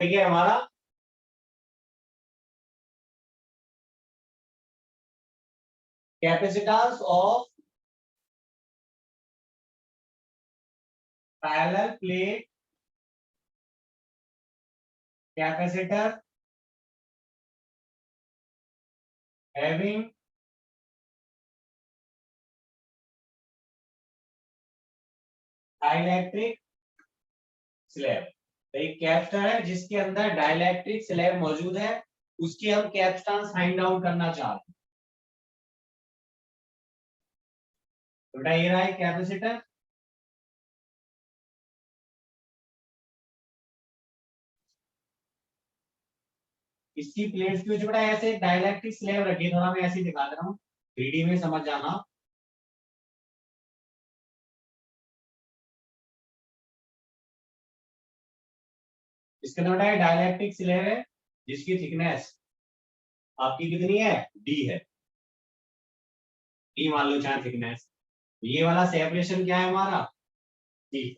ठीक है हमारा capacitance of parallel plate capacitor having dielectric slab. एक कैपेसिटर है जिसके अंदर डाइलेक्ट्रिक स्लैब मौजूद है, उसकी हम कैपेसिटेंस फाइंड आउट करना चाह रहे हैं। तो बेटा ये रहा है कैपेसिटर, इसकी प्लेट्स के बेटा ऐसे डाइलेक्ट्रिक स्लैब रखी है, थोड़ा मैं ऐसे दिखा दे रहा हूँ 3D में समझ जाना। इसके अंदर बेटा डाइलेक्ट्रिक स्लैब है जिसकी थिकनेस आपकी कितनी है, डी है, डी मान लो चाहे थिकनेस। ये वाला सेपरेशन क्या है हमारा, डी।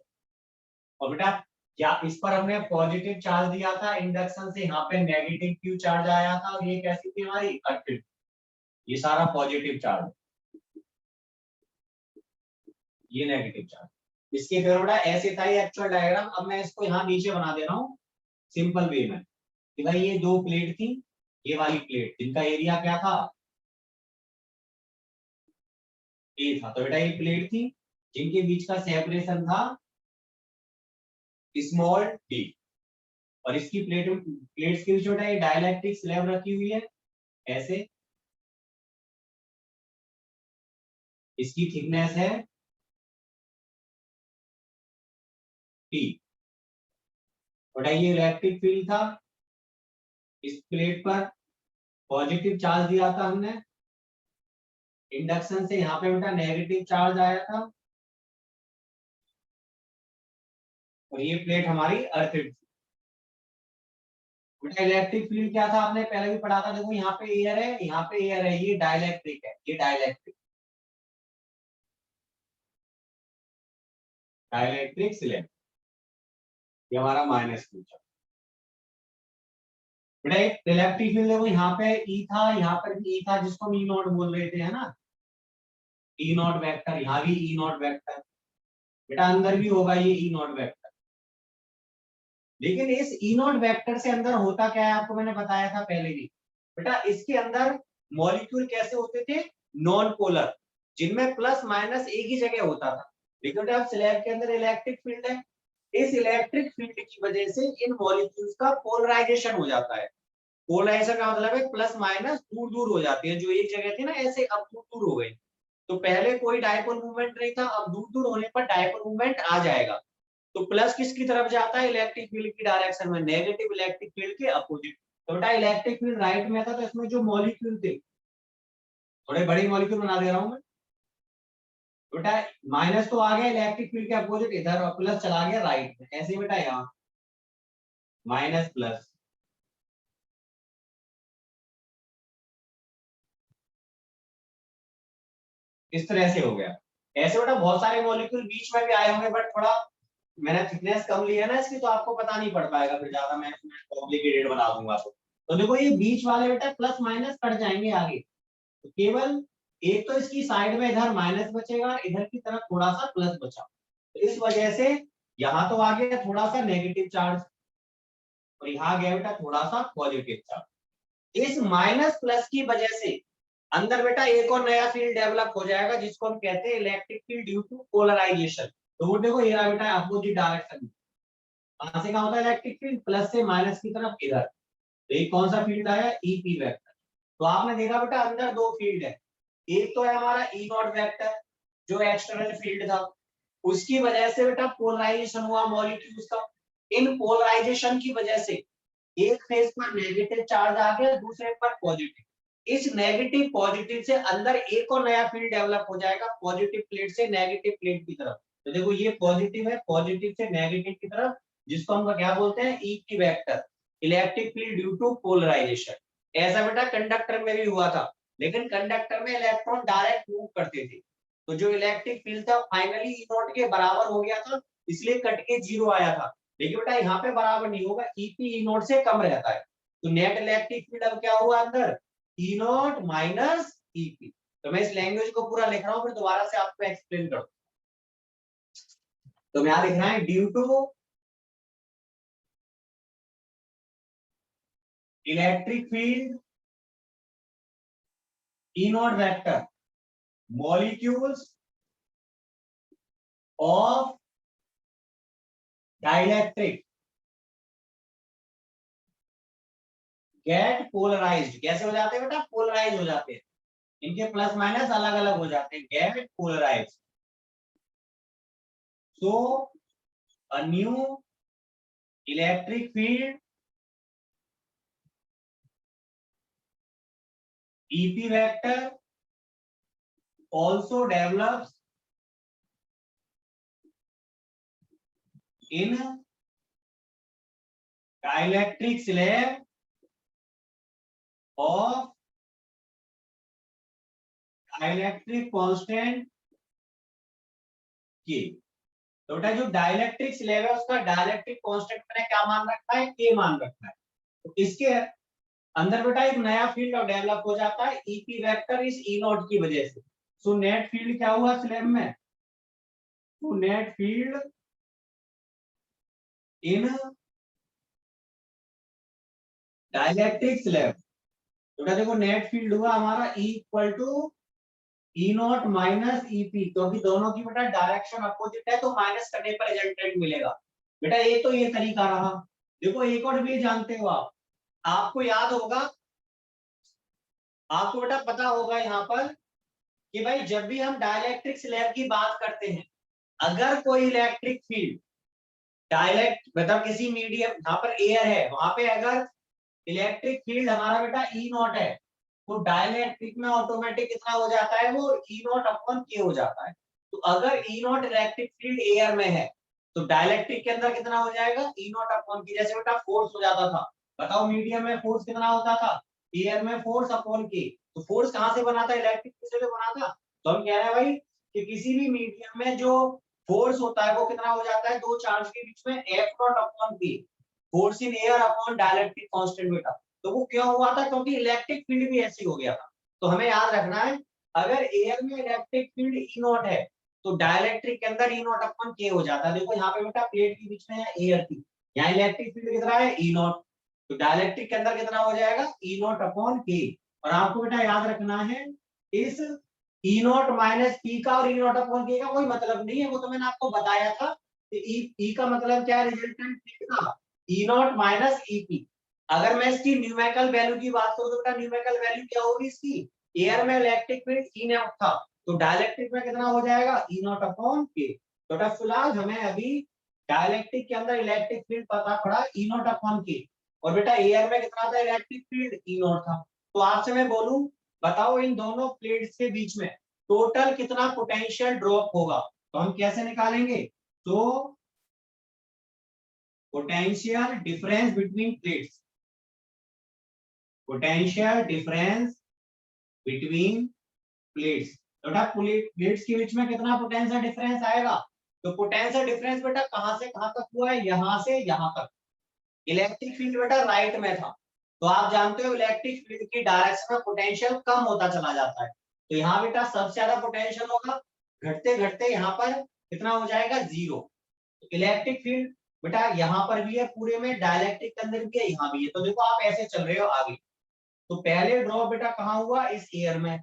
और बेटा क्या इस पर हमने पॉजिटिव चार्ज दिया था इंडक्शन से, यहाँ पे नेगेटिव क्यू चार्ज आया था, और ये कैसी थी हमारी अर्थिड, ये सारा पॉजिटिव चार्ज, ये नेगेटिव चार्ज। इसके फिर बेटा ऐसे था ये एक्चुअल डायग्राम। अब मैं इसको यहाँ नीचे बना दे रहा हूँ सिंपल वे में कि भाई ये दो प्लेट थी, ये वाली प्लेट जिनका एरिया क्या था, ए था। तो बेटा ये प्लेट थी जिनके बीच का सेपरेशन था स्मॉल डी, और इसकी प्लेट्स के बीच में ये डाइलेक्ट्रिक स्लैब रखी हुई है ऐसे, इसकी थिकनेस है टी। बेटा ये इलेक्ट्रिक फील्ड था, इस प्लेट पर पॉजिटिव चार्ज दिया था हमने, इंडक्शन से यहाँ पे बेटा नेगेटिव चार्ज आया था, और ये प्लेट हमारी अर्थिड थी। बेटा इलेक्ट्रिक फील्ड क्या था आपने पहले भी पढ़ा था, देखो यहाँ पे एयर है, यहाँ पे एयर है, ये डाइलेक्ट्रिक है, ये डाइलेक्ट्रिक, डाइलेक्ट्रिक स्लैब, ये हमारा माइनस क्यू चार्ज। बेटा एक इलेक्ट्रिक फील्ड देखो यहाँ पे ई था, यहाँ पर भी ई था जिसको हम ई नॉट बोल रहे थे, है ना, ई नॉट वेक्टर, यहाँ भी ई नॉट वेक्टर, बेटा अंदर भी होगा ये ई नॉट वेक्टर। लेकिन इस ई नॉट वेक्टर से अंदर होता क्या है आपको मैंने बताया था पहले भी, बेटा इसके अंदर मॉलिक्यूल कैसे होते थे, नॉन पोलर, जिनमें प्लस माइनस एक ही जगह होता था। लेकिन अब स्लैब के अंदर इलेक्ट्रिक फील्ड है, इस इलेक्ट्रिक फील्ड की वजह से इन मॉलिक्यूल्स का पोलराइजेशन हो जाता है। पोलराइजेशन का मतलब है प्लस माइनस दूर दूर हो जाती है, जो एक जगह थी ना ऐसे अब दूर दूर हो गई। तो पहले कोई डायपोल मूवमेंट नहीं था, अब दूर दूर होने पर डायपोल मूवमेंट आ जाएगा। तो प्लस किसकी तरफ जाता है, इलेक्ट्रिक फील्ड की डायरेक्शन में, नेगेटिव इलेक्ट्रिक फील्ड के अपोजिट। तो बेटा इलेक्ट्रिक फील्ड राइट में था, तो इसमें जो मॉलिक्यूल थे, थोड़े बड़े मॉलिक्यूल बना दे रहा हूं मैं, बेटा माइनस तो आ गया इलेक्ट्रिक फील्ड के अपोजिट इधर, और प्लस चला गया राइट में, ऐसे बेटा यहाँ माइनस प्लस, इस तरह से हो गया। ऐसे बेटा बहुत सारे मॉलिक्यूल बीच में भी आए होंगे, बट थोड़ा मैंने थिकनेस कम ली है ना इसकी, तो आपको पता नहीं पड़ पाएगा, फिर ज्यादा मैं कॉम्प्लिकेटेड बना दूंगा। तो देखो ये बीच वाले बेटा प्लस माइनस कट जाएंगे आगे, तो केवल एक तो इसकी साइड में इधर माइनस बचेगा, इधर की तरफ थोड़ा सा प्लस बचा। तो इस वजह से यहाँ तो आ गया थोड़ा सा नेगेटिव चार्ज, और यहाँ गया बेटा थोड़ा सा पॉजिटिव चार्ज। इस माइनस प्लस की वजह से अंदर बेटा एक और नया फील्ड डेवलप हो जाएगा, जिसको हम कहते हैं electric field due to polarisation. तो वो देखो ये बेटा अपोजिट डायरेक्शन, कहां से कहां होता है इलेक्ट्रिक फील्ड, प्लस से माइनस की तरफ इधर। तो ये कौन सा फील्ड आया, ई पी वेक्टर। तो आपने देखा बेटा अंदर दो फील्ड है, एक तो है हमारा ई नॉट वेक्टर जो एक्सटर्नल फील्ड था, उसकी वजह से बेटा पोलराइजेशन हुआ मॉलिक्यूल्स का। इन पोलराइजेशन की वजह से एक फेज पर नेगेटिव चार्ज आ गया, दूसरे पर पॉजिटिव। इस नेगेटिव पॉजिटिव से अंदर एक और नया फील्ड डेवलप हो जाएगा, पॉजिटिव प्लेट से नेगेटिव प्लेट की तरफ। तो देखो ये पॉजिटिव है, पॉजिटिव से नेगेटिव की तरफ, जिसको हम क्या बोलते हैं, ई की vector, electric field due to polarisation. ऐसा बेटा कंडक्टर में भी हुआ था, लेकिन कंडक्टर में इलेक्ट्रॉन डायरेक्ट मूव करते थे, तो जो इलेक्ट्रिक फील्ड था फाइनली ई नॉट के बराबर हो गया था, इसलिए कट के जीरो आया था। लेकिन बेटा यहाँ पे बराबर नहीं होगा, ईपी ई नॉट से कम रहता है, तो नेट इलेक्ट्रिक फील्ड अब क्या हुआ अंदर, ई नॉट माइनस ईपी। तो मैं इस लैंग्वेज को पूरा लिख रहा हूँ, फिर दोबारा से आपको एक्सप्लेन करूँ। तो यहाँ लिख रहा है due to electric field E not vector molecules of dielectric get polarised. कैसे हो जाते हैं बेटा, पोलराइज हो जाते हैं, इनके प्लस माइनस अलग अलग हो जाते हैं, get polarised. So a new electric field EP vector also develops in dielectric slab of dielectric constant K। तो बेटा जो डाइलेक्ट्रिक स्लैब है उसका डाइलेक्ट्रिक कांस्टेंट मैंने क्या मान रखा है, K मान रखा है। तो इसके अंदर बेटा एक नया फील्ड डेवलप हो जाता है EP वेक्टर इस E नॉट की वजह से। सो नेट फील्ड क्या हुआ स्लैब में, तो net field in dielectric slab, तो देखो नेट फील्ड हुआ हमारा E equal to E not minus EP, क्योंकि दोनों की बेटा डायरेक्शन अपोजिट है, तो माइनस करने पर रिजल्टेंट मिलेगा। बेटा ये तो ये तरीका रहा। देखो एक और भी जानते हो आप, आपको याद होगा, आपको बेटा पता होगा यहाँ पर कि भाई जब भी हम डाइलेक्ट्रिक स्लैब की बात करते हैं, अगर कोई इलेक्ट्रिक फील्ड डायलेक्ट मतलब किसी मीडियम जहां पर एयर है वहां पे अगर इलेक्ट्रिक फील्ड हमारा बेटा ई नॉट है, तो डाइलेक्ट्रिक में ऑटोमेटिक कितना हो जाता है, वो ई नॉट अपॉन के हो जाता है। तो अगर ई नॉट इलेक्ट्रिक फील्ड एयर में है तो डाइलेक्ट्रिक के अंदर कितना हो जाएगा, ई नॉट अपॉन के। जैसे बेटा फोर्स हो जाता था, बताओ मीडियम में फोर्स कितना होता था, एयर में फोर्स अपॉन के। तो फोर्स कहां से बना था, इलेक्ट्रिक से बना था। तो हम कह रहे हैं भाई कि किसी भी मीडियम में जो फोर्स होता है वो कितना हो जाता है, दो चार्ज के बीच में एफ नॉट अपॉन के, force in air upon dielectric constant बेटा। तो वो क्यों हुआ था, क्योंकि इलेक्ट्रिक फील्ड भी ऐसी हो गया था। तो हमें याद रखना है, अगर एयर में इलेक्ट्रिक फील्ड ई नॉट है तो डाइलेक्ट्रिक के अंदर ई नॉट अपॉन के हो जाता है। देखो यहाँ पे बेटा प्लेट के बीच में है एयर की, यहाँ इलेक्ट्रिक फील्ड कितना है, ई नॉट, तो डाइलेक्ट्रिक के अंदर कितना हो जाएगा, ई नॉट अपॉन के। और आपको बेटा याद रखना है, इस ई नॉट माइनस पी का और ई नॉट अपॉन के का कोई मतलब नहीं है, वो तो मैंने आपको बताया था। ई का मतलब क्या है, रिजल्टेंट का ई नॉट माइनस ईपी। अगर मैं इसकी न्यूमेरिकल वैल्यू की बात करूं तो बेटा न्यूमेरिकल वैल्यू क्या होगी इसकी, एयर में इलेक्ट्रिक फील्ड ई नॉट था, तो डाइलेक्ट्रिक में कितना हो जाएगा, ई नॉट अपॉन के। तो बेटा फिलहाल हमें अभी डाइलेक्ट्रिक के अंदर इलेक्ट्रिक फील्ड पता पड़ा ई नॉट अपॉन के, और बेटा एयर में कितना था इलेक्ट्रिक फील्ड, ई नॉट था। तो आपसे मैं बोलूं, बताओ इन दोनों प्लेट्स के बीच में टोटल कितना पोटेंशियल ड्रॉप होगा, तो हम कैसे निकालेंगे, तो potential difference between plates, potential difference between plates. बेटा प्लेट्स के बीच में कितना पोटेंशियल डिफरेंस आएगा, तो पोटेंशियल डिफरेंस बेटा कहां से कहां तक हुआ है, यहां से यहां तक। इलेक्ट्रिक फील्ड बेटा राइट में था, तो आप जानते हो इलेक्ट्रिक फील्ड की डायरेक्शन में पोटेंशियल कम होता चला जाता है, तो यहाँ बेटा सबसे ज्यादा पोटेंशियल होगा, घटते घटते यहाँ पर कितना हो जाएगा, जीरो। तो इलेक्ट्रिक फील्ड बेटा यहाँ पर भी है पूरे में, डाइलेक्ट्रिक के अंदर भी है, यहाँ भी है। तो देखो आप ऐसे चल रहे हो आगे, तो पहले ड्रॉप बेटा कहाँ हुआ, इस एयर में,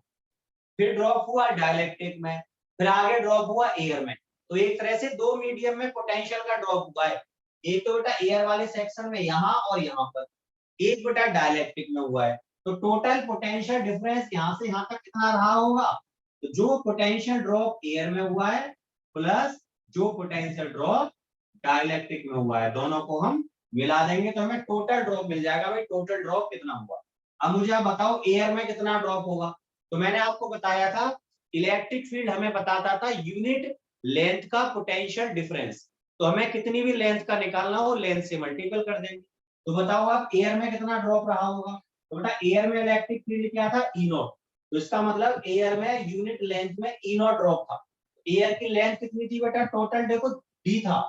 फिर ड्रॉप हुआ डाइलेक्ट्रिक में, फिर आगे ड्रॉप हुआ एयर में। तो एक तरह से दो मीडियम में पोटेंशियल का ड्रॉप हुआ है, एक तो बेटा एयर वाले सेक्शन में यहाँ और यहाँ पर, एक बेटा डाइलेक्ट्रिक में हुआ है। तो टोटल पोटेंशियल डिफरेंस यहाँ से यहाँ तक कितना रहा होगा, तो जो पोटेंशियल ड्रॉप एयर में हुआ है प्लस जो पोटेंशियल ड्रॉप डाइलेक्ट्रिक में हुआ है, दोनों को हम मिला देंगे तो हमें टोटल ड्रॉप मिल जाएगा। भाई टोटल ड्रॉप कितना हुआ, अब मुझे आप बताओ एयर में कितना ड्रॉप होगा। तो मैंने आपको बताया था इलेक्ट्रिक फील्ड हमें बताता था यूनिट लेंथ का पोटेंशियल डिफरेंस, तो हमें कितनी भी लेंथ का निकालना हो लेंथ से मल्टीपल कर देंगे। तो बताओ आप एयर में कितना ड्रॉप रहा होगा, तो बेटा एयर में इलेक्ट्रिक फील्ड क्या था, ई नॉट, तो इसका मतलब एयर में यूनिट लेंथ में ई नॉट ड्रॉप था। एयर की लेंथ कितनी थी बेटा, टोटल देखो डी था,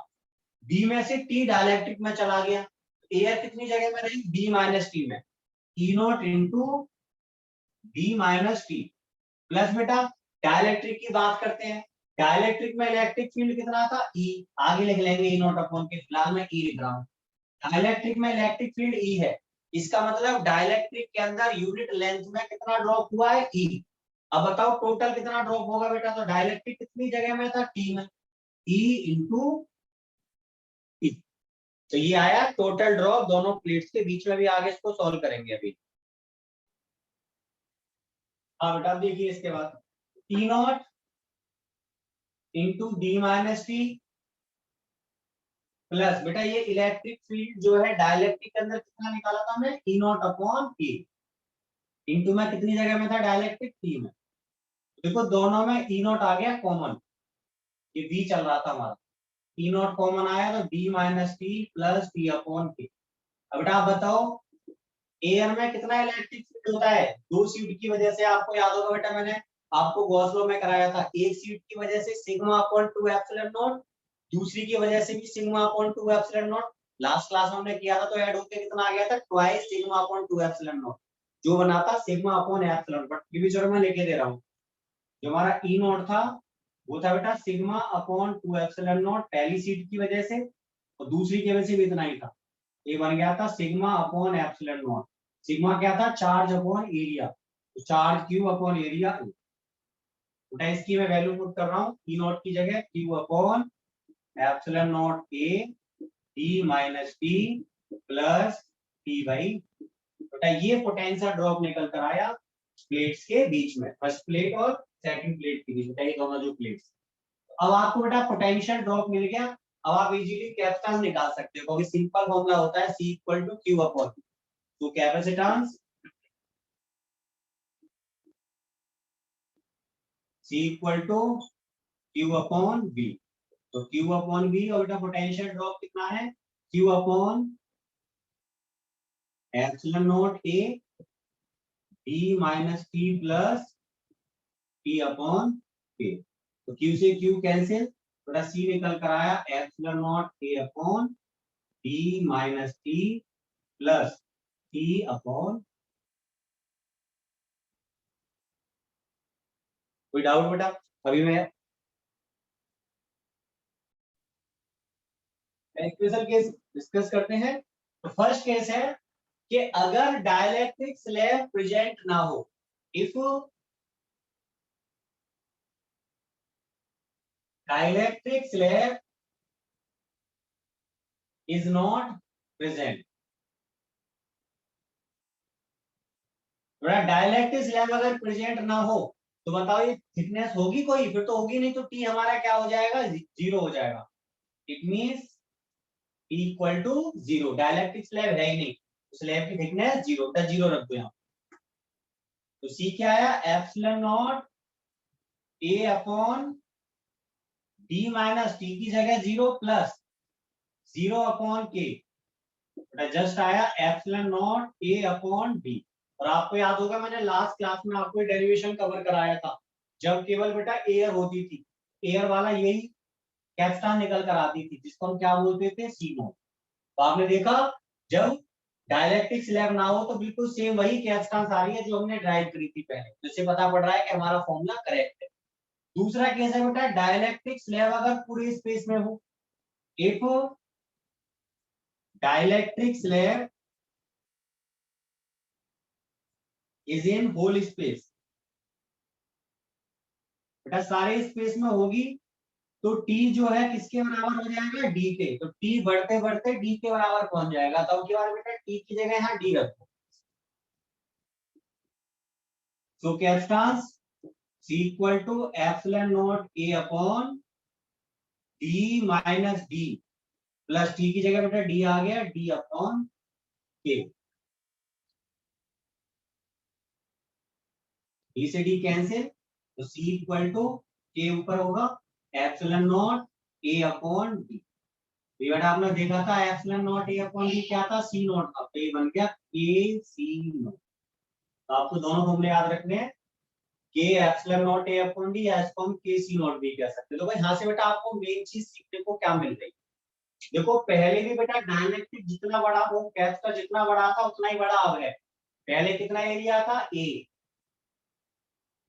बी में से टी डाइलेक्ट्रिक में चला गया, एयर कितनी जगह में रही, बी माइनस टी में, E not into B minus T plus बेटा डाइलेक्ट्रिक की बात करते हैं, डाइलेक्ट्रिक में इलेक्ट्रिक फील्ड कितना था, ई, आगे लिख लेंगे ई नॉट अपॉन के, फिलहाल मैं ई लिख रहा हूँ। डाइलेक्ट्रिक में इलेक्ट्रिक फील्ड ई है, इसका मतलब डाइलेक्ट्रिक के अंदर यूनिट लेंथ में कितना ड्रॉप हुआ है, ई। अब बताओ टोटल कितना ड्रॉप होगा बेटा, तो डाइलेक्ट्रिक कितनी जगह में था, टी में, ई इंटू ई, तो ये आया टोटल ड्रॉप दोनों प्लेट्स के बीच में भी, आगे इसको सॉल्व करेंगे अभी। हाँ बेटा देखिए इसके बाद T not into D minus T plus बेटा ये इलेक्ट्रिक फील्ड जो है डाइलेक्ट्रिक के अंदर कितना निकाला था हमने, ई नॉट अपॉन ई, इंटू में कितनी जगह में था डाइलेक्ट्रिक, टी में, देखो दोनों में ई नॉट आ गया कॉमन, ये बी चल रहा था हमारा, ई नॉट कॉमन आया तो D minus T plus T upon के। अब बेटा आप बताओ एयर में कितना इलेक्ट्रिक फील्ड होता है, दो सीट की वजह से, आपको याद होगा बेटा मैंने आपको गॉस लॉ में कराया था, एक सीट की वजह से सिग्मा अपॉन 2 एप्सिलॉन नॉट, दूसरी की वजह से भी sigma upon 2 epsilon not, last class में हमने किया था तो ऐड होकर कितना आ गया था, twice sigma upon 2 epsilon not, जो बना था सिग्मा अपॉन एप्सिलॉन, बट ये भी जरूर मैं लेके दे रहा हूँ, जो हमारा ई नॉट था वो था बेटा सिग्मा अपॉन 2 एप्सिलॉन नॉट पहली सीट की वजह से, और दूसरी की वजह से भी इतना ही था, ये बन गया था sigma upon epsilon not, sigma क्या था, चार्ज अपॉन एरिया, तो चार्ज क्यू अपॉन एरिया, बेटा इसकी मैं वैल्यू पुट कर रहा हूँ, ई नॉट की जगह Q upon epsilon not A D minus T plus T by, बेटा ये पोटेंशियल ड्रॉप निकल कर आया प्लेट्स के बीच में, फर्स्ट प्लेट और सेकंड प्लेट के बीच में, ये दोनों जो प्लेट्स, अब आपको बेटा पोटेंशियल ड्रॉप मिल गया, अब आप इजीली कैपेसिटेंस निकाल सकते हो, क्योंकि सिंपल फॉर्मूला होता है C equal to Q upon, तो capacitance C equal to Q upon B, तो क्यू अपॉन बी, और बेटा पोटेंशियल ड्रॉप कितना है, Q upon epsilon not A D minus T plus T upon K, तो Q से क्यू कैंसिल, बेटा सी निकल कर आया epsilon not A upon D minus T plus T upon, कोई डाउट बेटा, अभी मैं इक्वेशन केस डिस्कस करते हैं। तो फर्स्ट केस है कि अगर डाइलेक्ट्रिक स्लैब प्रेजेंट ना हो, if dielectric slab is not present, dielectric slab अगर प्रेजेंट ना हो तो बताओ ये थिकनेस होगी कोई, फिर तो होगी नहीं, तो टी हमारा क्या हो जाएगा, जीरो हो जाएगा, it means equal to zero, dielectric slab है ही नहीं, स्लैब की थिकनेस जीरो, जीरो रख दो यहाँ, तो सी क्या आया, epsilon not A upon D minus T की जगह जीरो प्लस जीरो अपॉन के, जस्ट आया epsilon not A upon D, और आपको याद होगा मैंने लास्ट क्लास में आपको डेरिवेशन कवर कराया था, जब केवल बेटा एयर होती थी, एयर वाला यही कैप्स्टॉन निकल कर आती थी, जिसको हम क्या बोलते थे, सी नॉट, तो आपने देखा जब डाइलेक्ट्रिक स्लैब ना हो तो बिल्कुल सेम वही कैप्स्टॉन आ रही है जो हमने ड्राइव करी थी पहले, जिससे पता पड़ रहा है कि हमारा फॉर्मूला करेक्ट है। दूसरा केस है बेटा डाइलेक्ट्रिक स्लैब अगर पूरे स्पेस में हो, if dielectric slab is in whole space, बेटा सारे स्पेस में होगी तो टी जो है किसके बराबर हो जाएगा, डी के, तो टी बढ़ते बढ़ते डी के बराबर पहुंच जाएगा, तो अब की बार बेटा टी की जगह यहाँ डी रखो, so capacitance C equal to epsilon not A upon D minus D plus T की जगह बेटा डी आ गया, डी अपॉन के, डी से डी कैंसिल, तो C इक्वल टू के ऊपर होगा epsilon not A upon D, तो बेटा आपने देखा था epsilon not A upon D क्या था, सी नॉट था, तो ये बन गया के सी नॉट, तो आपको दोनों फॉर्मूले याद रखने हैं, के epsilon not A upon D या इसको हम के सी नॉट भी कह सकते हैं, तो भाई यहाँ से बेटा आपको मेन चीज सीखने को क्या मिल रही है, देखो पहले भी बेटा डाइलेक्ट्रिक जितना बड़ा वो कैपेसिटर जितना बड़ा था उतना ही बड़ा अब है। पहले कितना एरिया था ए,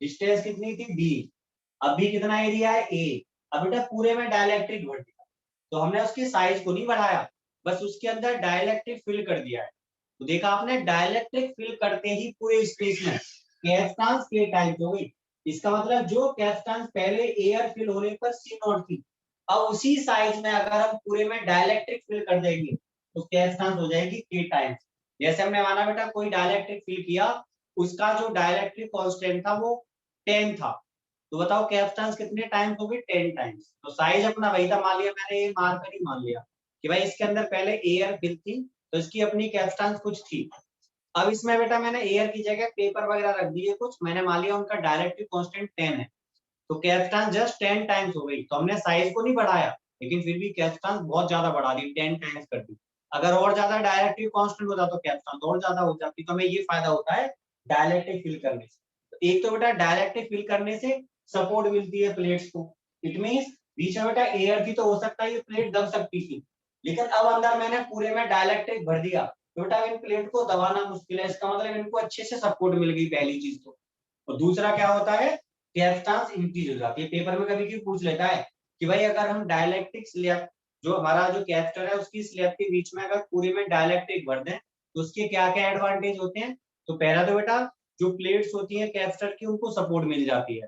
डिस्टेंस कितनी थी बी, अब भी कितना एरिया है ए। अब बेटा पूरे में डाइलेक्ट्रिक भर दिया, तो हमने उसकी साइज को नहीं बढ़ाया, बस उसके अंदर डाइलेक्ट्रिक फिल कर दिया है। तो देखा आपने डाइलेक्ट्रिक फिल करते ही पूरे स्पेस में कैपेसिटेंस के टाइप हो गई। इसका मतलब जो कैपेसिटेंस पहले एयर फिल होने पर सी नॉट थी, अब उसी साइज में अगर हम पूरे में डाइलेक्ट्रिक फिल कर देंगे तो कैपेसिटेंस हो जाएगी के टाइम्स। जैसे हमने माना बेटा कोई डाइलेक्ट्रिक फिल किया, उसका जो डाइलेक्ट्रिक कांस्टेंट था वो 10 था, तो बताओ कैपेसिटेंस कितने टाइम्स होगी 10 टाइम्स। तो साइज अपना वही था, मान लिया मैंने ये मार्कर ही मान लिया कि भाई इसके अंदर पहले एयर फिल थी तो इसकी अपनी कैपेसिटेंस कुछ थी। अब इसमें बेटा मैंने एयर की जगह पेपर वगैरह रख दिए कुछ, मैंने मान लिया उनका डायरेक्टिव कांस्टेंट 10 है, तो कैपेसिटेंस जस्ट 10 टाइम्स हो गई। तो हमने साइज को नहीं बढ़ाया, लेकिन फिर भी कैपेसिटेंस बहुत ज्यादा बढ़ा दी, 10 टाइम्स कर दी। अगर और ज्यादा डायरेक्टिव कांस्टेंट होता तो कैपेसिटेंस और ज्यादा हो जाती। तो हमें ये फायदा होता है डायलेक्ट्रिक फिल करने से। तो एक तो बेटा डायलेक्ट्रिक फिल करने से सपोर्ट मिलती है प्लेट्स को, इट मींस बीच में बेटा एयर थी तो हो सकता है ये प्लेट दब सकती थी, लेकिन अब अंदर मैंने पूरे में डायलेक्ट्रिक भर दिया तो बेटा इन प्लेट को दबाना मुश्किल है, इसका मतलब इनको अच्छे से सपोर्ट मिल गई पहली चीज तो। और दूसरा क्या होता है कैपेसिटेंस इंक्रीज हो जाती है। पेपर में कभी कभी पूछ लेता है कि भाई अगर हम डाइलेक्ट्रिक स्लैब जो हमारा जो कैपेसिटर है उसकी स्लैब के बीच में अगर पूरे में डाइलेक्ट्रिक भर दें तो उसके क्या क्या एडवांटेज होते हैं। तो पहला तो बेटा जो प्लेट्स होती है कैपेसिटर की उनको सपोर्ट मिल जाती है,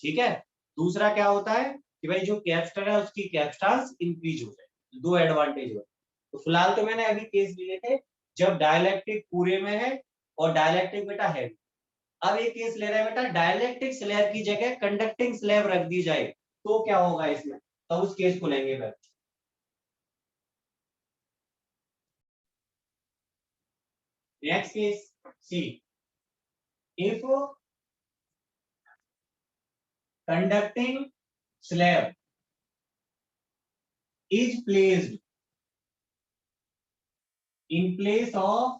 ठीक है। दूसरा क्या होता है कि भाई जो कैपेसिटर है उसकी कैपेसिटेंस इंक्रीज हो जाए, दो एडवांटेज हो। तो फिलहाल तो मैंने अभी केस लिए थे जब डाइलेक्ट्रिक पूरे में है और डाइलेक्ट्रिक बेटा है। अब एक केस ले रहे हैं बेटा डाइलेक्ट्रिक स्लैब की जगह कंडक्टिंग स्लैब रख दी जाए तो क्या होगा इसमें, तो उस केस को लेंगे फिर। Next case C, if conducting slab is placed in place of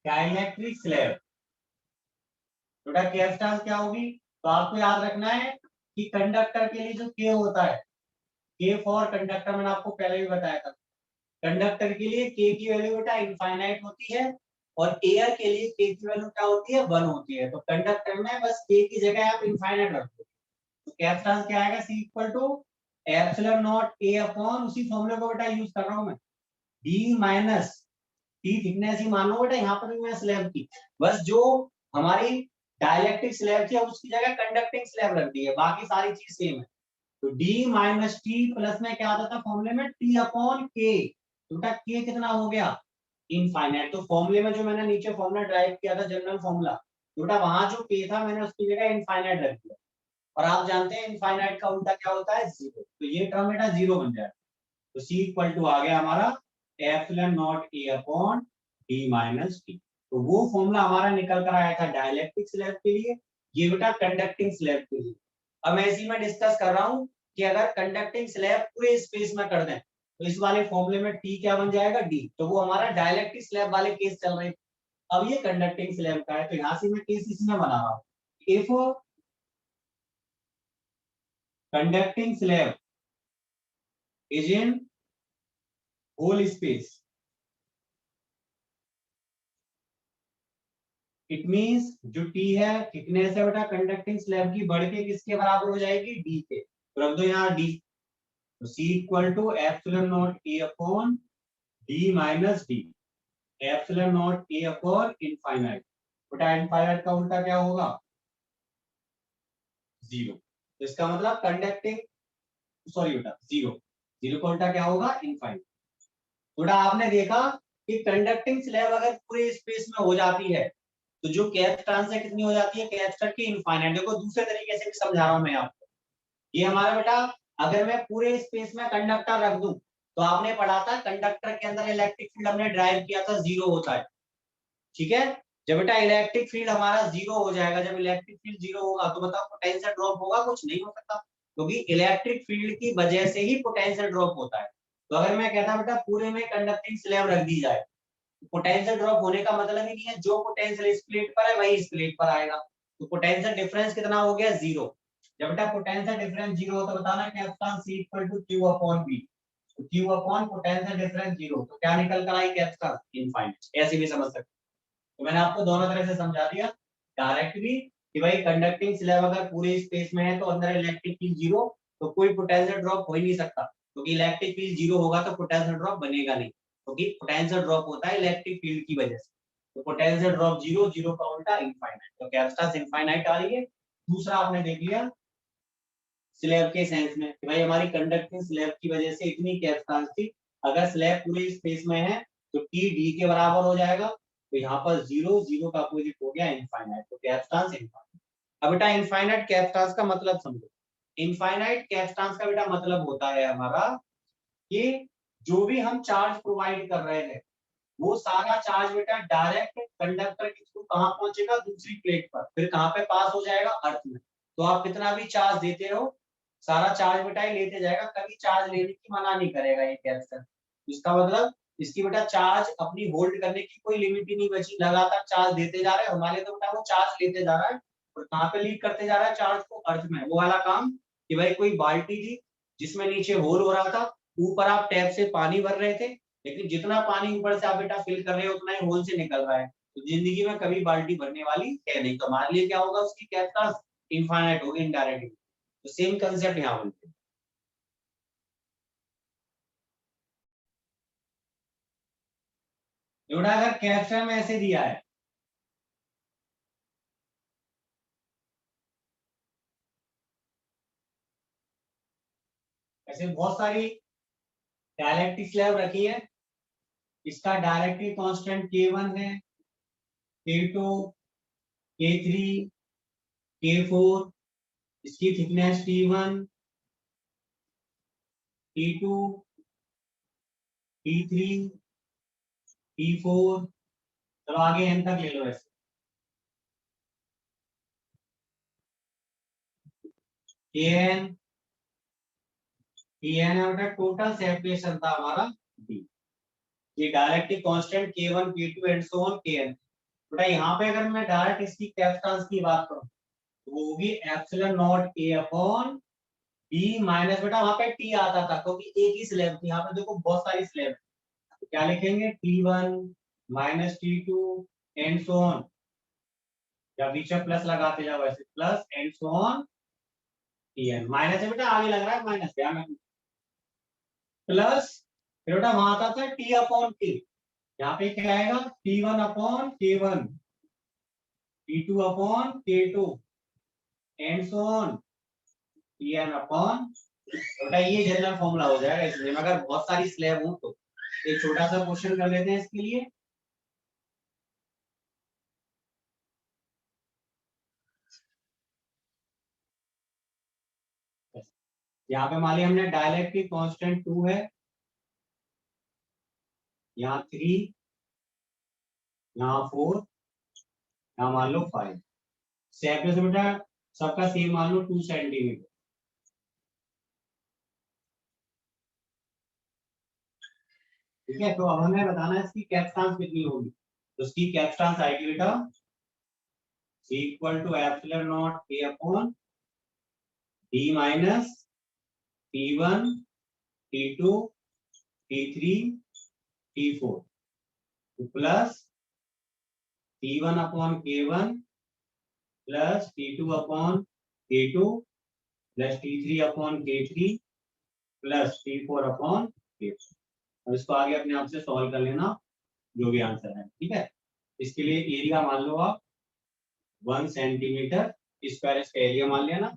dielectric slab, थोड़ा कैपेसिटेंस क्या होगी। तो आपको याद रखना है कि कंडक्टर के लिए जो के होता है, के फॉर कंडक्टर मैंने आपको पहले भी बताया था, कंडक्टर के लिए के की वैल्यू बेटा इनफाइनाइट होती है और एयर के लिए के की वैल्यू क्या होती है 1 होती है। तो कंडक्टर में बस के की जगह आप इनफाइनाइट रख दो, तो कैपेसिटेंस क्या आएगा C equal to epsilon not A upon उसी फॉर्मूले को बेटा यूज कर रहा हूं मैं, डी माइनस टी थिकनेस ही मान लो बेटा यहाँ पर भी मैं स्लैब की, बस जो हमारी डाइलेक्ट्रिक स्लैब थी अब उसकी जगह कंडक्टिंग स्लैब रख दी है, बाकी सारी चीज सेम है। तो डी माइनस टी प्लस में क्या आता था फॉर्मूले में टी अपॉन के, तो बेटा के कितना हो गया इनफाइनाइट। तो फॉर्मूले में जो मैंने नीचे फॉर्मूला ड्राइव किया था जनरल फॉर्मूला, तो बेटा वहां जो के था मैंने उसकी जगह इनफाइनाइट रख दिया, और आप जानते हैं इनफाइनाइट का उल्टा क्या होता है जीरो, तो ये टर्म बेटा जीरो बन जाएगा। तो सी इक्वल टू आ गया हमारा epsilon not A upon D minus T. तो वो फॉर्मूला हमारा निकल कर आया था डाइलेक्ट्रिक स्लैब के लिए, ये बेटा कंडक्टिंग स्लैब के लिए। अब मैं इसी में डिस्कस कर रहा हूं कि अगर कंडक्टिंग स्लैब पूरे स्पेस में कर दें तो इस वाले फॉर्मूले में टी क्या बन जाएगा डी, तो वो हमारा डाइलेक्ट्रिक स्लैब वाले केस चल रहे। अब ये कंडक्टिंग स्लैब का है तो यहां से मैं केस इसमें बना रहा हूं, if conducting slab is in whole space, it means जो टी है थिकनेस है बेटा कंडक्टिंग स्लैब की बढ़ के किसके बराबर हो जाएगी डी के, तो रख दो यहाँ डी। तो C equal to epsilon not A upon D minus D, epsilon not A upon infinite, बेटा इनफाइनाइट का उल्टा क्या होगा जीरो। तो इसका मतलब कंडक्टिंग सॉरी बेटा जीरो, जीरो का उल्टा क्या होगा इनफाइनाइट। बेटा आपने देखा कि कंडक्टिंग स्लैब अगर पूरे स्पेस में हो जाती है तो जो कैपेसिटेंस है कितनी हो जाती है कैपेसिटर की इनफाइनाइट। देखो दूसरे तरीके से भी समझा रहा हूं मैं आपको, ये हमारा बेटा अगर मैं पूरे स्पेस में कंडक्टर रख दूं तो आपने पढ़ा था कंडक्टर के अंदर इलेक्ट्रिक फील्ड हमने ड्राइव किया था जीरो होता है, ठीक है। जब बेटा इलेक्ट्रिक फील्ड हमारा जीरो हो जाएगा, जब इलेक्ट्रिक फील्ड जीरो होगा तो बताओ पोटेंशियल ड्रॉप होगा, कुछ नहीं हो सकता, क्योंकि इलेक्ट्रिक फील्ड की वजह से ही पोटेंशियल ड्रॉप होता है। तो अगर मैं कहता बेटा पूरे में कंडक्टिंग स्लैब रख दी जाए, पोटेंशियल ड्रॉप होने का मतलब ही नहीं है जो पोटेंशियल इस प्लेट पर है वही इस प्लेट पर आएगा, तो पोटेंशियल डिफरेंस कितना हो गया जीरो। जब बेटा पोटेंशियल डिफरेंस जीरो हो तो बताना capacitance C equal to Q upon V। तो Q upon potential difference zero, तो क्या निकल कर आई कैपेसिटेंस इनफाइनाइट। ऐसे भी समझ सकते। तो मैंने आपको दोनों तरह से समझा दिया, डायरेक्ट भी कि भाई कंडक्टिंग स्लैब अगर पूरे स्पेस में है तो अंदर इलेक्ट्रिक फील्ड जीरो, तो कोई पोटेंशियल ड्रॉप हो ही नहीं सकता, क्योंकि इलेक्ट्रिक फील्ड जीरो होगा तो पोटेंशियल ड्रॉप बनेगा नहीं, क्योंकि पोटेंशियल ड्रॉप होता है इलेक्ट्रिक फील्ड की वजह से। तो पोटेंशियल ड्रॉप जीरो, जीरो का उल्टा इनफाइनाइट, तो कैपेसिटेंस इनफाइनाइट आ रही है। दूसरा आपने देख लिया स्लैब के सेंस में कि भाई हमारी कंडक्टिंग स्लैब की वजह से इतनी कैपेसिटेंस थी, अगर स्लैब पूरे स्पेस में है तो टी डी के बराबर हो जाएगा, तो यहाँ पर जीरो, जीरो का अपोजिट हो गया इनफाइनाइट, तो कैपेसिटेंस इनफाइनाइट। अब बेटा इनफाइनाइट कैपेसिटेंस का मतलब समझो। इनफाइनाइट कैपेसिटेंस का बेटा मतलब होता है हमारा कि जो भी हम चार्ज प्रोवाइड कर रहे हैं वो सारा चार्ज बेटा डायरेक्ट कंडक्टर के थ्रू कहां पहुंचेगा, दूसरी प्लेट पर, फिर कहां पे पास हो जाएगा, अर्थ में। तो आप कितना भी चार्ज देते हो, सारा चार्ज बेटा लेते जाएगा, कभी चार्ज लेने की मना नहीं करेगा ये कैपेसिटर। इसका मतलब इसकी बेटा चार्ज अपनी होल्ड करने की कोई लिमिट ही नहीं बची, लगातार चार्ज देते जा रहे हैं हमारे, तो बेटा वो चार्ज लेते जा रहा है और कहां पे लीक करते जा रहा है चार्ज को, अर्थ में। वो वाला काम कि भाई कोई बाल्टी थी जिसमें नीचे होल हो रहा था, ऊपर आप टैप से पानी भर रहे थे, लेकिन जितना पानी ऊपर से आप बेटा फिल कर रहे हो उतना ही होल से निकल रहा है, तो जिंदगी में कभी बाल्टी भरने वाली है नहीं, तो हमारे लिए क्या होगा, उसकी कैपेसिटेंस इनफाइनाइट होगी इनडायरेक्टली। तो सेम कंसेप्ट यहाँ बनते हैं। अगर कैप्शन में ऐसे दिया है, ऐसे बहुत सारी डायरेक्टिक स्लैब रखी है, इसका डायरेक्टिव कांस्टेंट K1 है, K2, K3, K4, इसकी thickness T1, T2, T3, T4, चलो आगे एन तक ले लो ऐसे। Kn, Kn है टोटल सेपरेशन था हमारा D। ये directive constant K1, K2 and so on Kn। बेटा यहाँ पे अगर मैं डायरेक्ट इसकी कैपेसिटेंस की बात करूं तो वो होगी epsilon not A upon D minus, बेटा वहां पे T आता था क्योंकि एक ही स्लैब थी, यहाँ पे देखो बहुत सारी स्लैब है, तो क्या लिखेंगे T1 minus T2 and so on, या बीच में प्लस लगाते जाओ ऐसे, plus and so on Tn। Minus है बेटा आगे लग रहा है माइनस, ध्यान रखना, प्लस फिर बेटा वहां आता था T अपॉन K, यहाँ पे क्या आएगा T1 upon K1, T2 upon K2 and so on Tn upon, बेटा ये जनरल फॉर्मूला हो जाएगा इसमें, अगर बहुत सारी स्लैब हो तो। एक छोटा सा क्वेश्चन कर लेते हैं इसके लिए। यहाँ पे मान लिया हमने डायलेक्ट्रिक कांस्टेंट 2 है, यहाँ 3, यहाँ 4, यहाँ मान लो 5, सेपरेट बेटा सबका सेम मान लो 2 सेंटीमीटर। ठीक है, तो अब हमें बताना है इसकी कैपेसिटेंस कितनी होगी, तो इसकी कैपेसिटेंस आएगी बेटा C equal to epsilon not K upon D minus T1, T2, T3, T4 plus T1 upon K1 plus T2 upon K2 plus T3 upon K3 plus T4 upon K4। और इसको आगे अपने आप से सॉल्व कर लेना जो भी आंसर है। ठीक है, इसके लिए एरिया मान लो आप 1 सेंटीमीटर स्क्वायर, इसका एरिया मान लिया ना।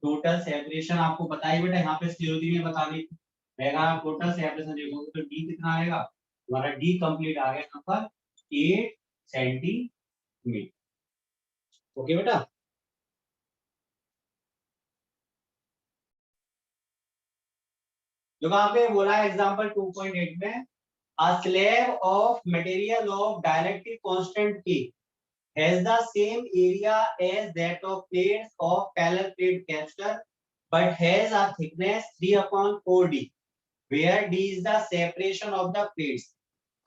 टोटल सेपरेशन आपको बताइए बेटा, यहाँ पे स्टेरोदी में बताने मैं टोटल सेपरेशन देखोगे तो डी कितना आएगा, हमारा डी कंप्लीट आ गया यहाँ पर 8 सेंटीमीटर। ओके बेटा, जो वहां पे बोला है एग्जांपल 2.8 में, a slab of material of dielectric constant K has the same area as that of plates of parallel plate capacitor but has a thickness 3 upon 4d where d is the separation of the plates.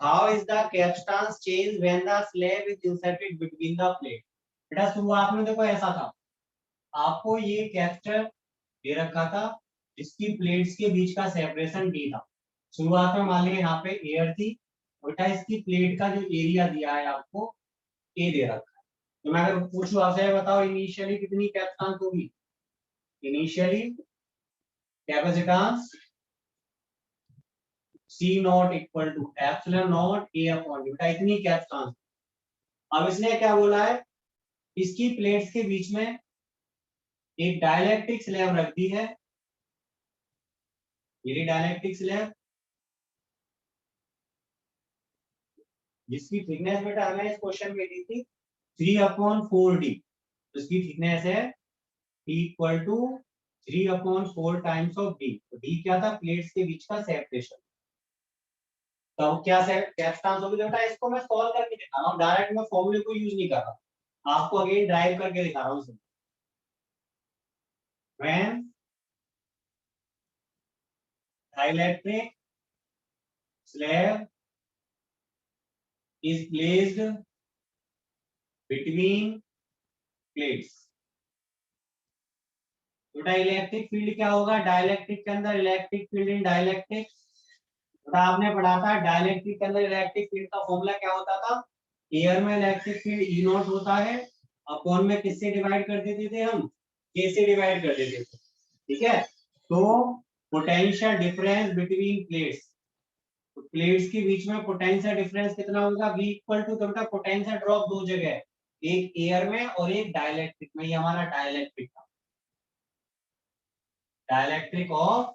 How is the capacitance changed when the slab is inserted between the plate? बेटा शुरुआत में देखो ऐसा था, आपको ये capacitor दे रखा था जिसकी प्लेट्स के बीच का सेपरेशन डी था। शुरुआत में मान लिया यहाँ पे एयर थी, बेटा इसकी प्लेट का जो एरिया दिया है आपको ए दे रखा है। तो मैं अगर पूछूं आपसे, बताओ इनिशियली कितनी कैपेसिटेंस होगी? Initially capacitance C not equal to epsilon not A upon D, बेटा इतनी कैपेसिटेंस। अब इसने क्या बोला है, इसकी प्लेट्स के बीच में एक डाइलेक्ट्रिक स्लैब रख दी है, ये डाइलेक्ट्रिक स्लैब जिसकी थिकनेस बेटा हमें इस क्वेश्चन में दी थी 3/4D। तो इसकी थिकनेस है T equal to 3/4 times of D। तो D क्या था? प्लेट्स के बीच का सेपरेशन। तो क्या कैपेसिटेंस होगी बेटा? इसको मैं सॉल्व करके दिखा रहा हूँ, डायरेक्ट मैं फॉर्मूले को यूज नहीं कर रहा, आपको अगेन ड्राइव करके दिखा रहा हूँ। When dielectric slab is placed between plates, बेटा इलेक्ट्रिक फील्ड क्या होगा? डाइलेक्ट्रिक के अंदर इलेक्ट्रिक फील्ड इन डाइलेक्ट्रिक, बेटा आपने पढ़ा था डाइलेक्ट्रिक के अंदर इलेक्ट्रिक फील्ड का फॉर्मूला क्या होता था? एयर में इलेक्ट्रिक फील्ड ई नॉट होता है, अपॉन में किससे डिवाइड कर देते थे हम? के से डिवाइड कर देते थे, ठीक है। तो पोटेंशियल डिफरेंस बिटवीन प्लेट्स, तो प्लेट्स के बीच में पोटेंशियल डिफरेंस कितना होगा? V इक्वल टू, तो बेटा पोटेंशियल ड्रॉप दो जगह है, एक एयर में और एक डाइलेक्ट्रिक में। ये हमारा डाइलेक्ट्रिक था, डाइलेक्ट्रिक ऑफ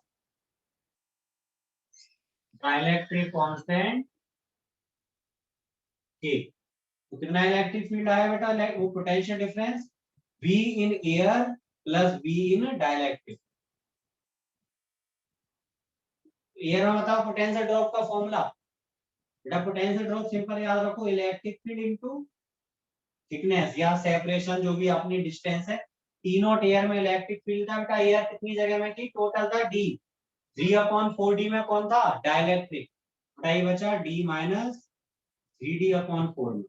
डाइलेक्ट्रिक कांस्टेंट के। तो कितना इलेक्ट्रिक फील्ड आया बेटा? वो potential difference V in air plus V in dielectric. Air में बताओ पोटेंशियल ड्रॉप का फॉर्मूला, बेटा पोटेंशियल ड्रॉप सिंपल याद रखो, इलेक्ट्रिक फील्ड इनटू थिकनेस या सेपरेशन जो भी अपनी डिस्टेंस है। टी नॉट एयर में इलेक्ट्रिक फील्ड था बेटा, एयर कितनी जगह में थी? टोटल था D, 3/4D में कौन था? डाइलेक्ट्रिक, बेटा ये बचा D माइनस 3D/4 में,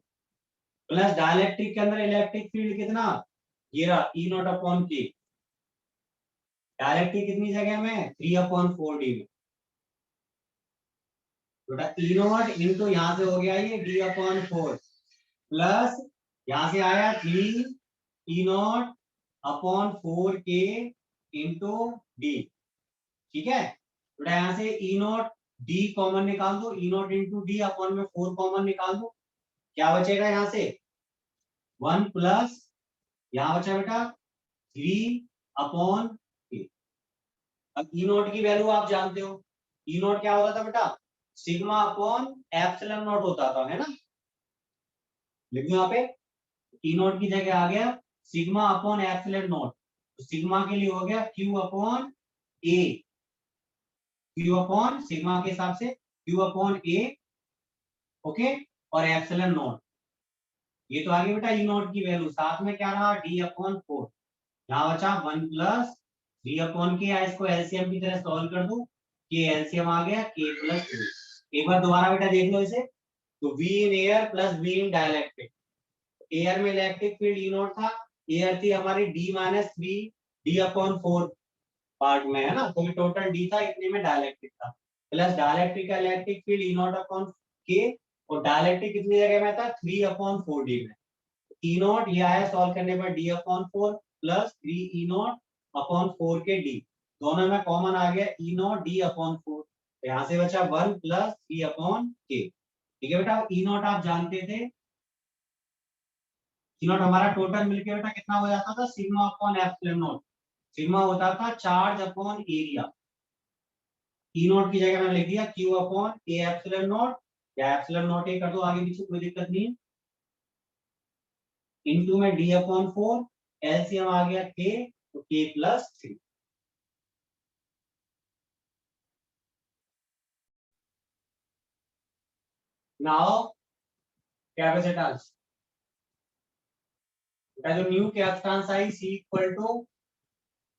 प्लस डाइलेक्ट्रिक के अंदर इलेक्ट्रिक फील्ड कितना? ये रहा E नॉट अपॉन के। डाइलेक्ट्रिक कितनी जगह में? 3/4D में, बेटा E नॉट इंटू यहाँ से हो गया ये D/4 प्लस यहाँ से आया 3E0/4K इंटू डी, ठीक है। बेटा यहाँ से E0 D कॉमन निकाल दो, E0 इंटू डी अपॉन में 4 कॉमन निकाल दो, क्या बचेगा यहाँ से? 1 प्लस यहाँ बचा बेटा 3/K। अब E0 की वैल्यू आप जानते हो, E0 क्या होता था बेटा? सिग्मा अपॉन एप्सिलॉन नॉट होता था, है ना। लिखो यहाँ पे E0 की जगह आ गया सिग्मा अपॉन एप्सिलॉन नॉट, तो सिग्मा के लिए हो गया Q upon A, Q upon sigma के हिसाब से Q अपॉन A, ओके, और एप्सिलॉन नॉट। ये तो आ गया बेटा E0 की वैल्यू, साथ में क्या रहा? D/4, यहाँ बचा 1 प्लस D/K। इसको एलसीएम की तरह सॉल्व कर दो, K एलसीएम आ गया K प्लस 2। एक बार दोबारा बेटा देख लो इसे, तो V in air plus V in dielectric. Air में इलेक्ट्रिक फील्ड E0 था, एयर थी हमारी D माइनस 3 D/4 पार्ट में, है ना, तो टोटल D था, इतने में डाइलेक्ट्रिक था, प्लस डाइलेक्ट्रिक का इलेक्ट्रिक फील्ड E0/K, और डाइलेक्ट्रिक कितनी जगह में था? 3/4D में। E0 ये आया सॉल्व करने पर D/4 प्लस 3E0/4K D, दोनों में कॉमन आ गया E0 D/4, यहाँ से बचा 1 प्लस 3/K, ठीक है बेटा। E0 आप जानते थे, E0 हमारा टोटल मिलके बेटा कितना हो जाता था? Sigma upon epsilon not, sigma होता था चार्ज अपॉन एरिया। E0 की जगह मैंने लिख दिया Q upon A epsilon not, या एप्सिलॉन नॉट A कर दो आगे पीछे, कोई दिक्कत नहीं है, इनटू में D/4, एलसीएम आ गया K, तो K प्लस 3। नाउ कैपेसिटेंस, जो न्यू कैपेसिटेंस आई C equal to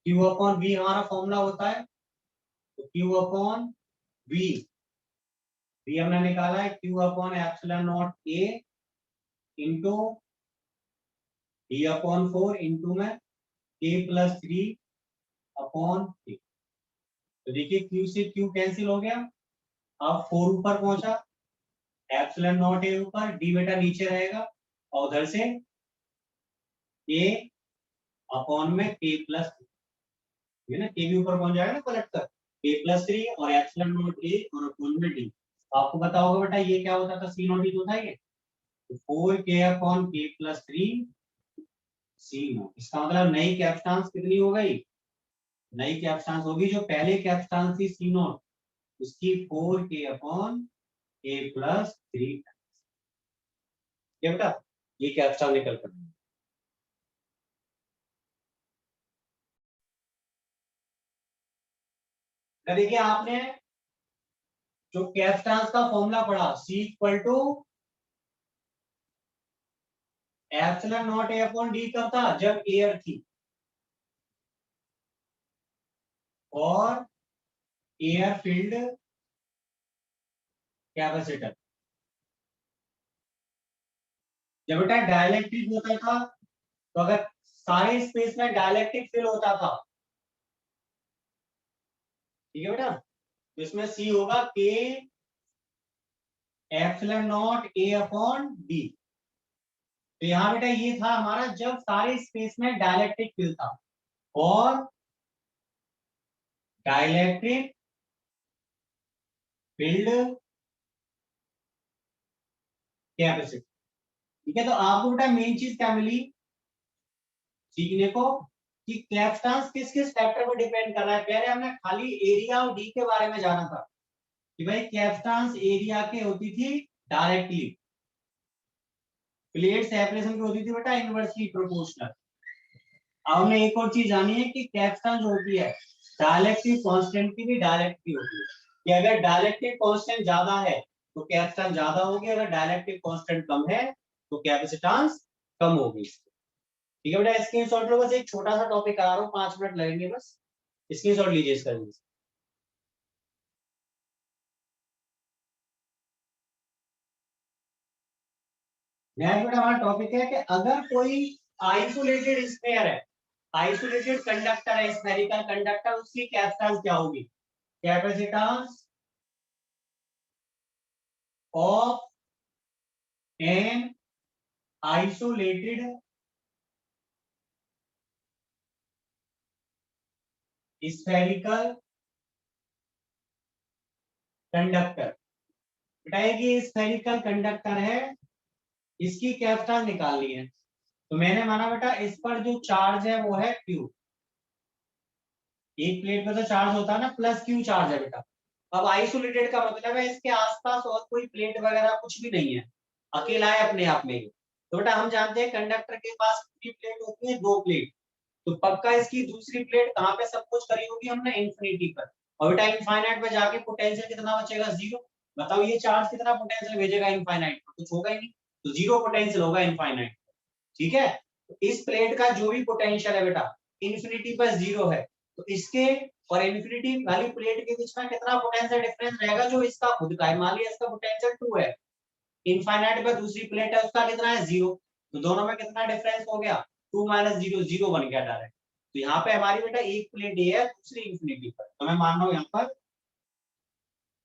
Q upon V, हमारा फॉर्मूला होता है, तो Q अपॉन V, V हमने निकाला है Q upon epsilon not A into D/4 into में K+3 अपॉन K। तो देखिए Q से Q कैंसिल हो गया, अब 4 ऊपर पहुंचा, एप्सिलॉन नॉट ए ऊपर, डी बेटा नीचे रहेगा, और उधर से K अपॉन में K+3, है ना, K भी ऊपर पहुंच जाएगा ना पलट कर, K+3 और एप्सिलॉन नॉट ए और अपॉन में डी। आपको पता होगा बेटा ये क्या होता था, C नॉट ही तो था ये, तो 4K upon K+3 C not. इसका मतलब नई कैपेसिटेंस कितनी हो गई, नई कैपेसिटेंस होगी जो पहले कैपेसिटेंस थी C नॉट, उसकी 4K अपॉन K+3। ये बेटा ये कैपेसिटेंस निकल कर, देखिए आपने जो कैपेसिटेंस का फॉर्मूला पढ़ा, C equal to epsilon not A upon D कब था, जब एयर थी, और एयर फील्ड कैपेसिटर। जब बेटा डाइलेक्ट्रिक होता था, तो अगर सारे स्पेस में डाइलेक्ट्रिक फील होता था, ठीक है बेटा, तो इसमें C होगा K epsilon not A upon D. तो यहाँ बेटा ये था हमारा जब सारे स्पेस में डाइलेक्ट्रिक फील्ड था, और डाइलेक्ट्रिक फील्ड कैपेसिटी। ठीक है, तो आपको बेटा मेन चीज क्या मिली सीखने को, कि कैपेसिटेंस किस किस फैक्टर पर डिपेंड कर रहा है। पहले हमने खाली एरिया और डी के बारे में जाना था कि भाई कैपेसिटेंस एरिया के होती थी डायरेक्टली, प्लेट सेपरेशन की होती थी बेटा इनवर्सली प्रोपोर्शनल। अब हमने एक और चीज जानी है कि कैपेसिटेंस जो होती है डायलेक्ट्रिक कांस्टेंट की भी डायरेक्टली होती है, कि अगर डायलेक्ट्रिक कांस्टेंट ज्यादा है तो कैपेसिटेंस ज्यादा होगी, अगर डायलेक्ट्रिक कांस्टेंट कम है तो कैपेसिटेंस कम होगी। ठीक है बेटा, स्क्रीनशॉट लो, बस एक छोटा सा टॉपिक करा रहा हूँ, 5 मिनट लगेंगे बस, स्क्रीनशॉट लीजिए इसका। नेक्स्ट बेटा हमारा टॉपिक है कि अगर कोई आइसोलेटेड स्फीयर है, आइसोलेटेड कंडक्टर है, स्फेरिकल कंडक्टर, उसकी कैपेसिटेंस क्या होगी, capacitance of an isolated spherical conductor. बेटा ये स्फेरिकल कंडक्टर है, इसकी कैपेसिटेंस निकालनी है, तो मैंने माना बेटा इस पर जो चार्ज है वो है Q, एक प्लेट पे तो चार्ज होता है ना, प्लस Q चार्ज है बेटा। अब आइसोलेटेड का मतलब है इसके आसपास और कोई प्लेट वगैरह कुछ भी नहीं है, अकेला है अपने आप में ही। तो बेटा हम जानते हैं कंडक्टर के पास कितनी प्लेट होती है, 2 प्लेट, तो पक्का इसकी दूसरी प्लेट कहाँ पे सब कुछ करी होगी हमने, इंफिनिटी पर। और बेटा इनफाइनाइट पे जाके पोटेंशियल कितना बचेगा, 0। बताओ ये चार्ज कितना पोटेंशियल भेजेगा इनफाइनाइट पर, कुछ होगा ही नहीं, तो 0 पोटेंशियल होगा इनफाइनाइट। ठीक है, तो इस प्लेट का जो भी पोटेंशियल है बेटा इंफिनिटी पर 0 है, तो इसके और इंफिनिटी वाली प्लेट के बीच में कितना पोटेंशियल डिफरेंस रहेगा, जो इसका खुद का है, मान लिया इसका पोटेंशियल 2 है, इनफाइनाइट पे दूसरी प्लेट है उसका कितना है, 0, तो दोनों में कितना डिफरेंस हो गया, 2 - 0 0 बन गया डायरेक्ट। तो यहाँ पे हमारी बेटा एक प्लेट ये है, दूसरी इंफिनिटी पर, तो मैं मान रहा हूँ यहाँ पर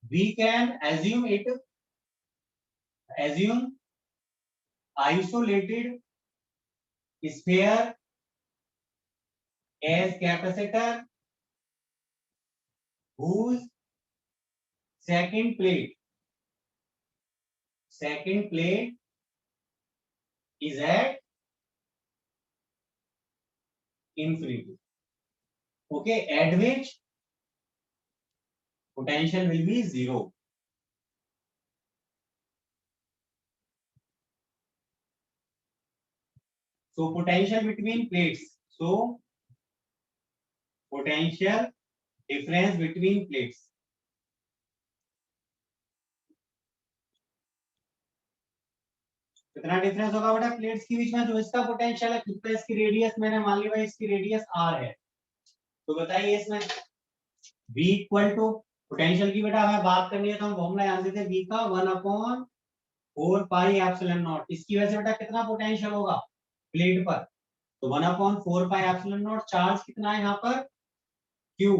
we can assume isolated sphere as capacitor whose second plate is at infinity, okay, at which potential will be 0. So potential between plates, so potential difference between plates, कितना डिफरेंस होगा बेटा प्लेट्स के बीच में, जो इसका पोटेंशियल है खुद का, इसकी रेडियस मैंने मान ली भाई इसकी रेडियस r है, तो बताइए इसमें v इक्वल टू पोटेंशियल की बेटा हमें बात करनी है तो हम फॉर्मूला जानते थे v का 1/4 पाई एप्सिलॉन नॉट, इसकी वजह से बेटा कितना पोटेंशियल होगा प्लेट पर, तो 1/4πε0 चार्ज कितना है यहाँ पर Q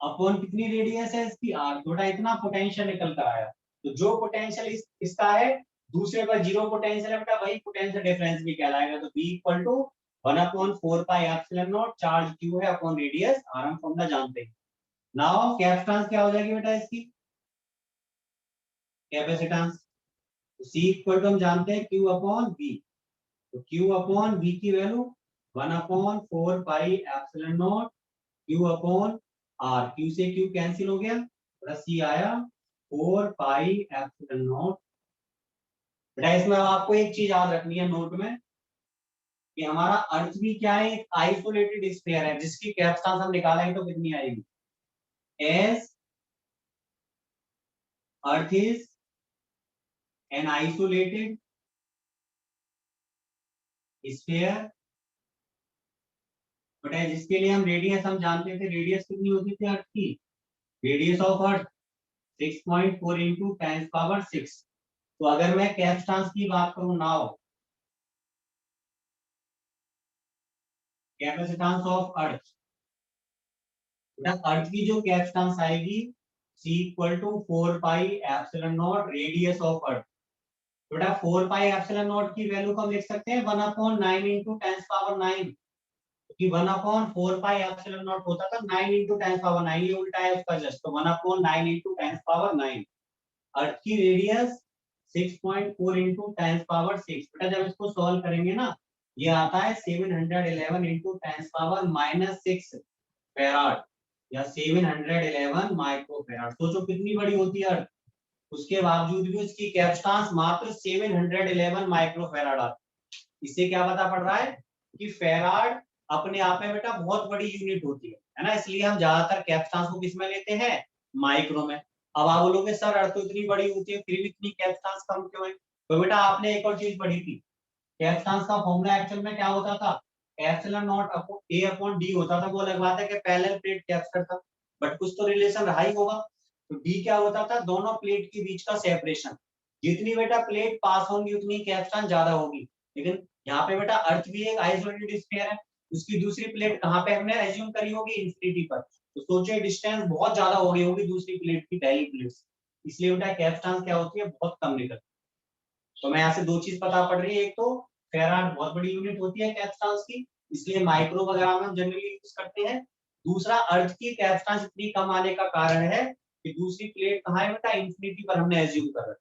अपॉन कितनी रेडियस है इसकी R, थोड़ा इतना पोटेंशियल निकल कर आया। तो जो पोटेंशियल इसका है दूसरे पर जीरो पोटेंशियल है बेटा, वही पोटेंशियल डिफरेंस भी कहलाएगा। तो B equal to 1/4πε0 charge Q है अपॉन रेडियस R, हम फॉर्मूला जानते हैं। नाउ कैपेसिटेंस क्या हो जाएगी बेटा इसकी, कैपेसिटेंस C इक्वल टू हम जानते हैं Q अपॉन V। तो Q अपॉन V की value 1/4πε0 Q upon R, Q से Q कैंसिल हो गया, प्लस C आया 4πε0। बेटा इसमें आपको एक चीज याद रखनी है नोट में कि हमारा अर्थ भी क्या है, एक आइसोलेटेड स्फीयर है जिसकी कैपेसिटेंस हम निकालेंगे तो कितनी आएगी, as earth is an isolated sphere, बेटा जिसके लिए हम रेडियस हम जानते थे, रेडियस कितनी होती थी अर्थ की, रेडियस ऑफ अर्थ 6.4 इंटू 10⁻6। तो अगर मैं कैपेसिटेंस की बात करूं now, capacitance of earth, earth की जो कैपेसिटेंस आएगी C equal to 4πε0 radius of earth. बेटा 4πε0 की वैल्यू को हम लिख सकते हैं 1/9 इंटू 10⁻9, क्योंकि 1/4πε0 होता था 9 इंटू 10⁻9, ये उल्टा है उसका जस्ट, तो 1/9 इंटू 10⁻9। अर्थ की रेडियस 6.4 इंटू 10⁻6। बेटा जब इसको सॉल्व करेंगे ना, ये आता है 711 इंटू 10⁻6 फेराड या 711 माइक्रोफेराड। सोचो कितनी बड़ी होती है अर्थ, उसके बावजूद भी उसकी कैपेसिटेंस मात्र 711 माइक्रोफेराड आती। इससे क्या पता पड़ रहा है कि फेराड अपने आप में बेटा बहुत बड़ी यूनिट होती है ना, इसलिए हम ज्यादातर कैपेसिटेंस को किसमें लेते हैं, माइक्रो में। अब आप बोलोगे सर अर्थ तो इतनी बड़ी होती है फिर भी इतनी कैपेसिटेंस कम क्यों है, तो बेटा आपने एक और चीज पढ़ी थी, कैपेसिटेंस का फॉर्मूला एक्चुअल में क्या होता था, epsilon not upon A upon D होता था। वो अलग बात है कि पैरेलल प्लेट कैपेसिटर था, बट कुछ तो रिलेशन रहा ही होगा। तो D क्या होता था, दोनों प्लेट के बीच का सेपरेशन। जितनी बेटा प्लेट पास होंगी उतनी कैपेसिटेंस ज्यादा होगी। लेकिन यहाँ पे बेटा अर्थ भी एक आइसोलेटेड स्फीयर है, उसकी दूसरी प्लेट कहाँ पे हमने एज्यूम करी होगी, इंफिनिटी पर। तो सोचिए डिस्टेंस बहुत ज्यादा हो गई होगी दूसरी प्लेट की पहली प्लेट से, इसलिए बेटा कैपेसिटेंस क्या होती है, बहुत कम निकलती है। तो मैं यहाँ से दो चीज पता पड़ रही है, एक तो फेराड बहुत बड़ी यूनिट होती है कैपेसिटेंस की, इसलिए माइक्रो वगैरह में हम जनरली यूज करते हैं। दूसरा अर्थ की कैपेसिटेंस इतनी कम आने का कारण है कि दूसरी प्लेट कहाँ है बेटा, इंफिनिटी पर हमने एज्यूम कर रखा है।